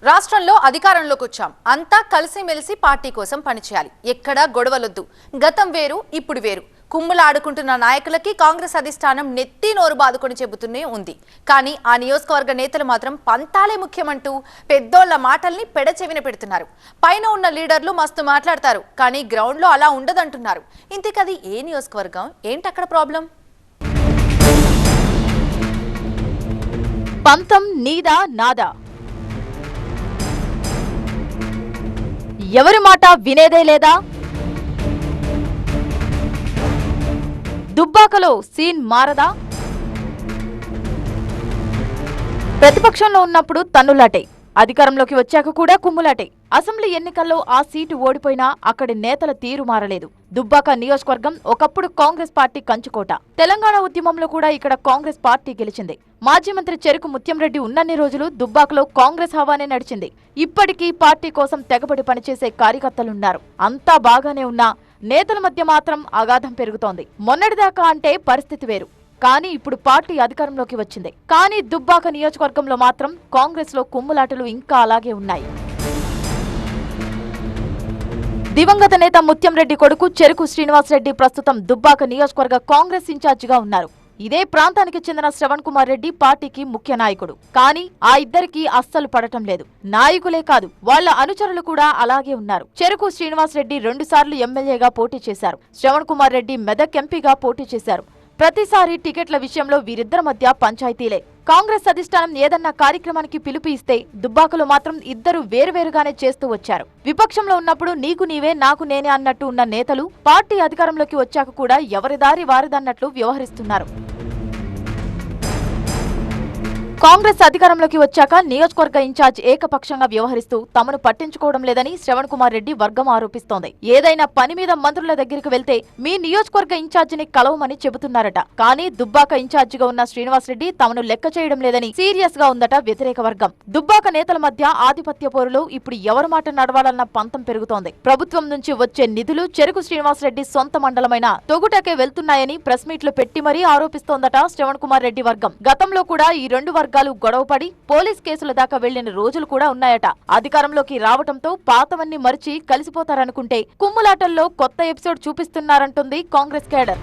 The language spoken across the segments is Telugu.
రాష్ట్రంలో అధికారంలోకి వచ్చాం. అంతా కలిసిమెలిసి పార్టీ కోసం పనిచేయాలి. ఎక్కడా గొడవలొద్దు. గతం వేరు, ఇప్పుడు వేరు. కుమ్ములాడుకుంటున్న నాయకులకి కాంగ్రెస్ అధిష్టానం నెత్తి నోరు బాదుకొని చెబుతూనే ఉంది. కానీ ఆ నియోజకవర్గ నేతలు మాత్రం పంతాలే ముఖ్యమంటూ పెద్దోళ్ల మాటల్ని పెడచెవిన పెడుతున్నారు. పైన ఉన్న లీడర్లు మస్తు మాట్లాడతారు, కానీ గ్రౌండ్లో అలా ఉండదంటున్నారు. ఇంతకది ఏ నియోజకవర్గం, ఏంటక్కడ ప్రాబ్లం? పంతం నీదా నాదా, ఎవరి మాట వినేదే లేదా? దుబ్బాకలో సీన్ మారదా? ప్రతిపక్షంలో ఉన్నప్పుడు తన్నులాటే, అధికారంలోకి వచ్చాక కూడా కుమ్ములాటే. అసెంబ్లీ ఎన్నికల్లో ఆ సీటు ఓడిపోయినా అక్కడి నేతల తీరు మారలేదు. దుబ్బాక నియోజకవర్గం ఒకప్పుడు కాంగ్రెస్ పార్టీ కంచుకోట. తెలంగాణ ఉద్యమంలో కూడా ఇక్కడ కాంగ్రెస్ పార్టీ గెలిచింది. మాజీ మంత్రి చెరుకు ముత్యంరెడ్డి ఉన్నన్ని రోజులు దుబ్బాకలో కాంగ్రెస్ హవానే నడిచింది. ఇప్పటికీ పార్టీ కోసం తెగబడి పనిచేసే కార్యకర్తలున్నారు. అంతా బాగానే ఉన్నా నేతల మధ్య మాత్రం అగాధం పెరుగుతోంది. మొన్నటిదాకా అంటే పరిస్థితి వేరు, కానీ ఇప్పుడు పార్టీ అధికారంలోకి వచ్చింది. కానీ దుబ్బాక నియోజకవర్గంలో మాత్రం కాంగ్రెస్ లో కుమ్ములాటలు ఇంకా అలాగే ఉన్నాయి. దివంగత నేత ముత్యంరెడ్డి కొడుకు చెరుకు శ్రీనివాసరెడ్డి ప్రస్తుతం దుబ్బాక నియోజకవర్గ కాంగ్రెస్ ఇన్ఛార్జిగా ఉన్నారు. ఇదే ప్రాంతానికి చెందిన శ్రవణ్ కుమార్ రెడ్డి పార్టీకి ముఖ్య నాయకుడు. కానీ ఆ ఇద్దరికి అస్సలు పడటం లేదు. నాయకులే కాదు, వాళ్ల అనుచరులు కూడా అలాగే ఉన్నారు. చెరుకు శ్రీనివాసరెడ్డి 2 సార్లు ఎమ్మెల్యేగా పోటీ చేశారు. శ్రవణ్ కుమార్ రెడ్డి మెదక్ ఎంపీగా పోటీ చేశారు. ప్రతిసారి టికెట్ల విషయంలో వీరిద్దరి మధ్య పంచాయతీలే. కాంగ్రెస్ అధిష్టానం ఏదన్నా కార్యక్రమానికి పిలుపు ఇస్తే దుబ్బాకలో మాత్రం ఇద్దరు వేరువేరుగానే చేస్తూ వచ్చారు. విపక్షంలో ఉన్నప్పుడు నీకు నీవే నాకు నేనే అన్నట్టు ఉన్న నేతలు పార్టీ అధికారంలోకి వచ్చాక కూడా ఎవరి దారి వారిదన్నట్లు వ్యవహరిస్తున్నారు. కాంగ్రెస్ అధికారంలోకి వచ్చాక నియోజకవర్గ ఇన్ఛార్జ్ ఏకపక్షంగా వ్యవహరిస్తూ తమను పట్టించుకోవడం లేదని శ్రవణ్ కుమార్ రెడ్డి వర్గం ఆరోపిస్తోంది. ఏదైనా పని మీద మంత్రుల దగ్గరికి వెళ్తే మీ నియోజకవర్గ ఇన్ఛార్జిని కలవమని చెబుతున్నారట. కానీ దుబ్బాక ఇన్ఛార్జిగా ఉన్న శ్రీనివాసరెడ్డి తమను లెక్క చేయడం లేదని సీరియస్ గా ఉందట వ్యతిరేక వర్గం. దుబ్బాక నేతల మధ్య ఆధిపత్య పోరులో ఇప్పుడు ఎవరి మాట నడవాలన్న పంతం పెరుగుతోంది. ప్రభుత్వం నుంచి వచ్చే నిధులు చెరుకు శ్రీనివాసరెడ్డి సొంత మండలమైన తొగుటకే వెళ్తున్నాయని ప్రెస్ మీట్లు పెట్టి మరీ ఆరోపిస్తోందట శ్రవణ్ కుమార్ రెడ్డి వర్గం. గతంలో కూడా ఈ రెండు వర్గాలు గొడవపడి పోలీస్ కేసుల దాకా వెళ్లిన రోజులు కూడా ఉన్నాయట. అధికారంలోకి రావటంతో పాతవన్నీ మరిచి కలిసిపోతారనుకుంటే కుమ్ములాటల్లో కొత్త ఎపిసోడ్ చూపిస్తున్నారంటుంది కాంగ్రెస్ కేడర్.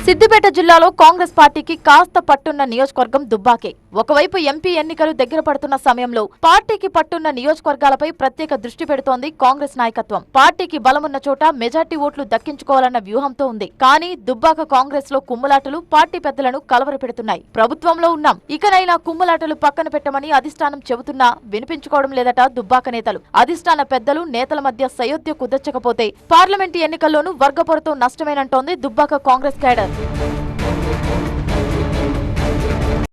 సిద్దిపేట జిల్లాలో కాంగ్రెస్ పార్టీకి కాస్త పట్టున్న నియోజకవర్గం దుబ్బాకే. ఒకవైపు ఎంపీ ఎన్నికలు దగ్గర పడుతున్న సమయంలో పార్టీకి పట్టున్న నియోజకవర్గాలపై ప్రత్యేక దృష్టి పెడుతోంది కాంగ్రెస్ నాయకత్వం. పార్టీకి బలమున్న చోట మెజార్టీ ఓట్లు దక్కించుకోవాలన్న వ్యూహంతో ఉంది. కానీ దుబ్బాక కాంగ్రెస్ లో కుమ్ములాటలు పార్టీ పెద్దలను కలవరపెడుతున్నాయి. ప్రభుత్వంలో ఉన్నాం, ఇకనైనా కుమ్ములాటలు పక్కన పెట్టమని అధిష్టానం చెబుతున్నా వినిపించుకోవడం లేదట దుబ్బాక నేతలు. అధిష్టాన పెద్దలు నేతల మధ్య సయోధ్య కుదర్చకపోతే పార్లమెంటు ఎన్నికల్లోనూ వర్గపోరుతో నష్టమేనంటోంది దుబ్బాక కాంగ్రెస్ కేడర్.